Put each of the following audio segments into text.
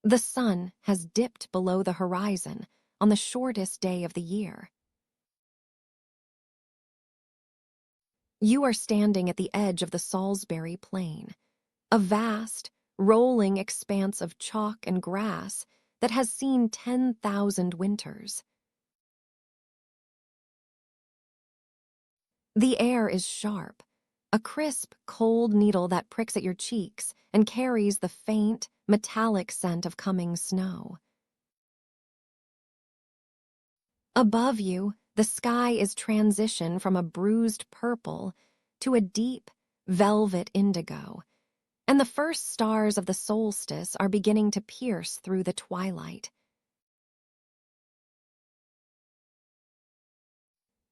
The sun has dipped below the horizon on the shortest day of the year. You are standing at the edge of the Salisbury Plain, a vast, rolling expanse of chalk and grass that has seen 10,000 winters. The air is sharp, a crisp, cold needle that pricks at your cheeks and carries the faint, metallic scent of coming snow. Above you, the sky is transition from a bruised purple to a deep, velvet indigo, and the first stars of the solstice are beginning to pierce through the twilight.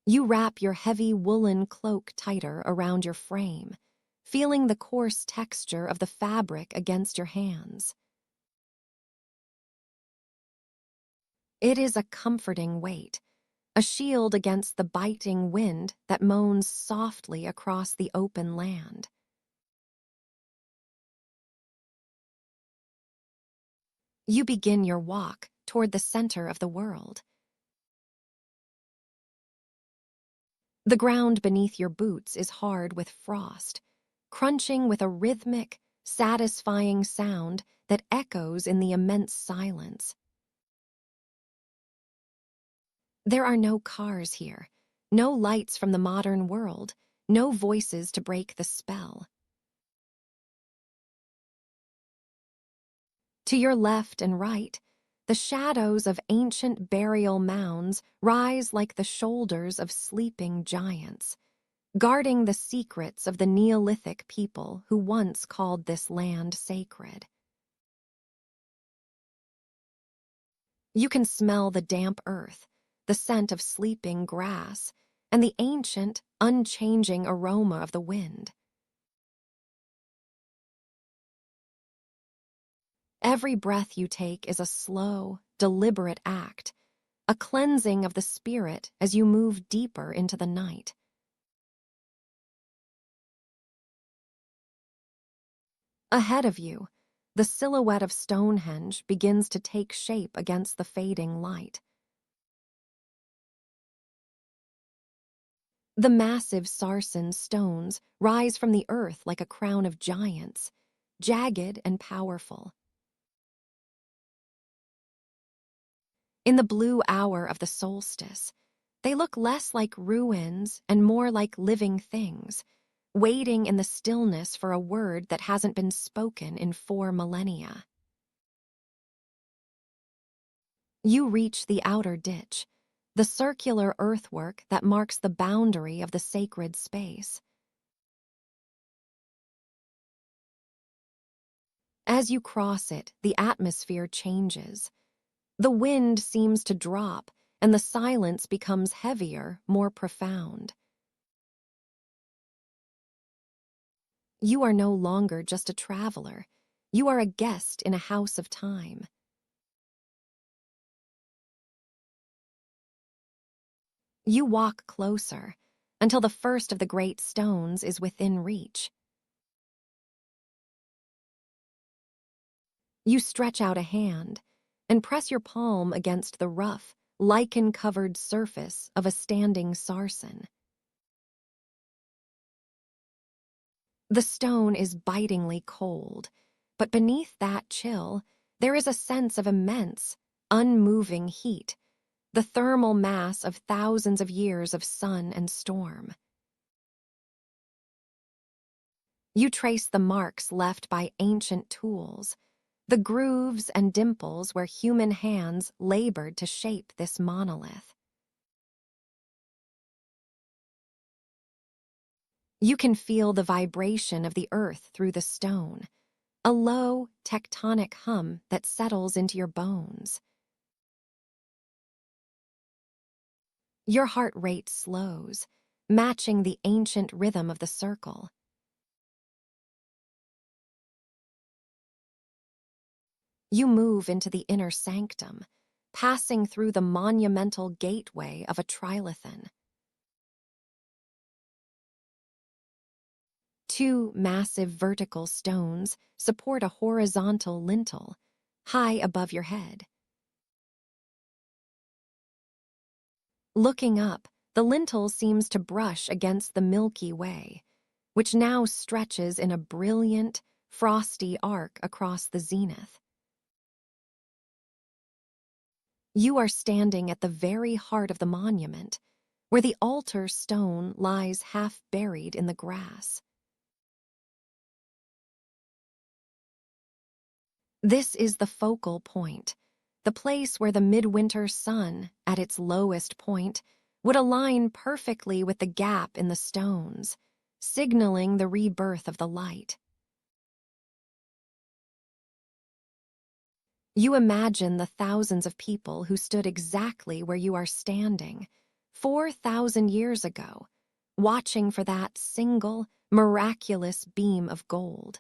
You wrap your heavy woolen cloak tighter around your frame, feeling the coarse texture of the fabric against your hands. It is a comforting weight, a shield against the biting wind that moans softly across the open land. You begin your walk toward the center of the world. The ground beneath your boots is hard with frost, crunching with a rhythmic, satisfying sound that echoes in the immense silence. There are no cars here, no lights from the modern world, no voices to break the spell. To your left and right, the shadows of ancient burial mounds rise like the shoulders of sleeping giants, guarding the secrets of the Neolithic people who once called this land sacred. You can smell the damp earth, the scent of sleeping grass, and the ancient, unchanging aroma of the wind. Every breath you take is a slow, deliberate act, a cleansing of the spirit as you move deeper into the night. Ahead of you, the silhouette of Stonehenge begins to take shape against the fading light. The massive sarsen stones rise from the earth like a crown of giants, jagged and powerful. In the blue hour of the solstice, they look less like ruins and more like living things, waiting in the stillness for a word that hasn't been spoken in 4 millennia. You reach the outer ditch, the circular earthwork that marks the boundary of the sacred space. As you cross it, the atmosphere changes. The wind seems to drop, and the silence becomes heavier, more profound. You are no longer just a traveler. You are a guest in a house of time. You walk closer until the first of the great stones is within reach. You stretch out a hand and press your palm against the rough, lichen-covered surface of a standing sarsen. The stone is bitingly cold, but beneath that chill, there is a sense of immense, unmoving heat, the thermal mass of thousands of years of sun and storm. You trace the marks left by ancient tools, the grooves and dimples where human hands labored to shape this monolith. You can feel the vibration of the earth through the stone, a low, tectonic hum that settles into your bones. Your heart rate slows, matching the ancient rhythm of the circle. You move into the inner sanctum, passing through the monumental gateway of a trilithon. 2 massive vertical stones support a horizontal lintel, high above your head. Looking up, the lintel seems to brush against the Milky Way, which now stretches in a brilliant, frosty arc across the zenith. You are standing at the very heart of the monument, where the altar stone lies half buried in the grass. This is the focal point, the place where the midwinter sun, at its lowest point, would align perfectly with the gap in the stones, signaling the rebirth of the light. You imagine the thousands of people who stood exactly where you are standing, 4,000 years ago, watching for that single, miraculous beam of gold.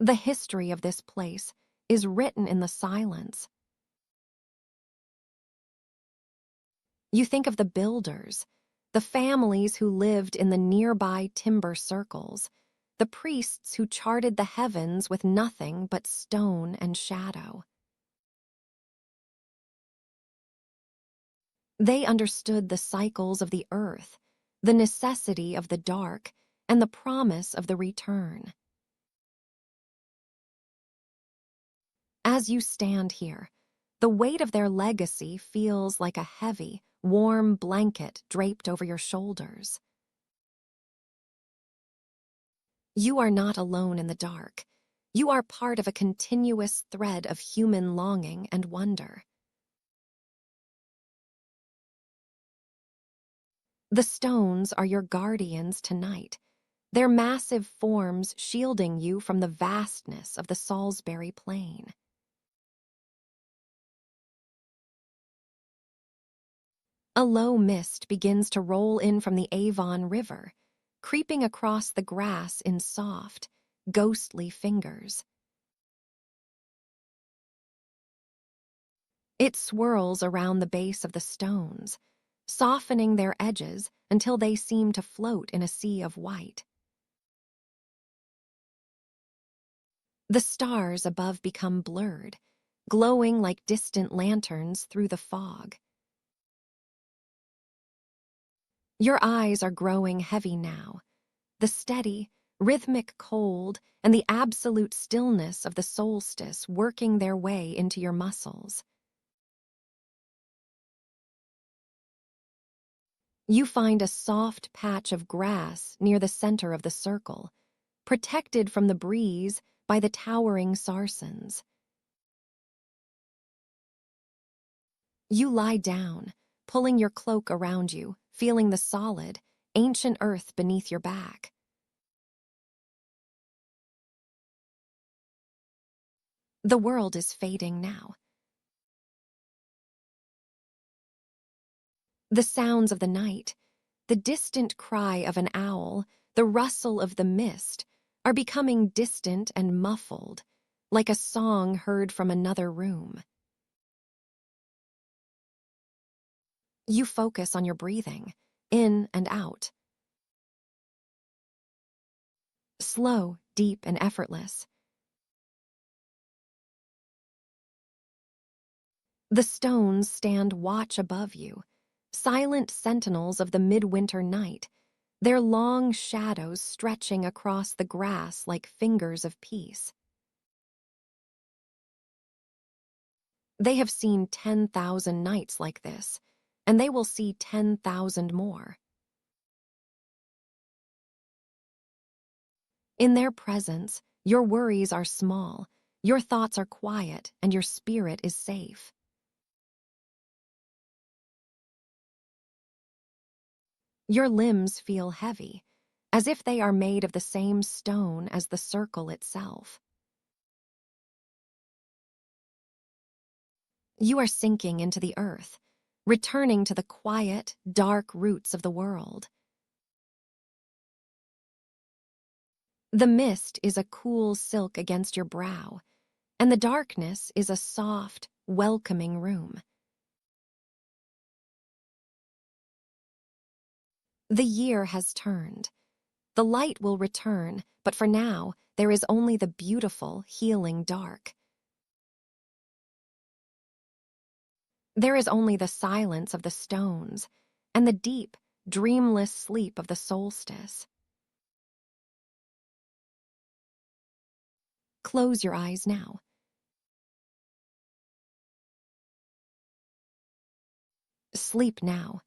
The history of this place is written in the silence. You think of the builders, the families who lived in the nearby timber circles, the priests who charted the heavens with nothing but stone and shadow. They understood the cycles of the earth, the necessity of the dark, and the promise of the return. As you stand here, the weight of their legacy feels like a heavy, warm blanket draped over your shoulders. You are not alone in the dark. You are part of a continuous thread of human longing and wonder. The stones are your guardians tonight, their massive forms shielding you from the vastness of the Salisbury Plain. A low mist begins to roll in from the Avon River, creeping across the grass in soft, ghostly fingers. It swirls around the base of the stones, softening their edges until they seem to float in a sea of white. The stars above become blurred, glowing like distant lanterns through the fog. Your eyes are growing heavy now. The steady, rhythmic cold and the absolute stillness of the solstice working their way into your muscles. You find a soft patch of grass near the center of the circle, protected from the breeze by the towering sarsens. You lie down, pulling your cloak around you, feeling the solid, ancient earth beneath your back. The world is fading now. The sounds of the night, the distant cry of an owl, the rustle of the mist, are becoming distant and muffled, like a song heard from another room. You focus on your breathing, in and out. Slow, deep, and effortless. The stones stand watch above you, silent sentinels of the midwinter night, their long shadows stretching across the grass like fingers of peace. They have seen 10,000 nights like this, and they will see 10,000 more. In their presence, your worries are small, your thoughts are quiet, and your spirit is safe. Your limbs feel heavy, as if they are made of the same stone as the circle itself. You are sinking into the earth, returning to the quiet, dark roots of the world. The mist is a cool silk against your brow, and the darkness is a soft, welcoming room. The year has turned. The light will return, but for now, there is only the beautiful, healing dark. There is only the silence of the stones and the deep, dreamless sleep of the solstice. Close your eyes now. Sleep now.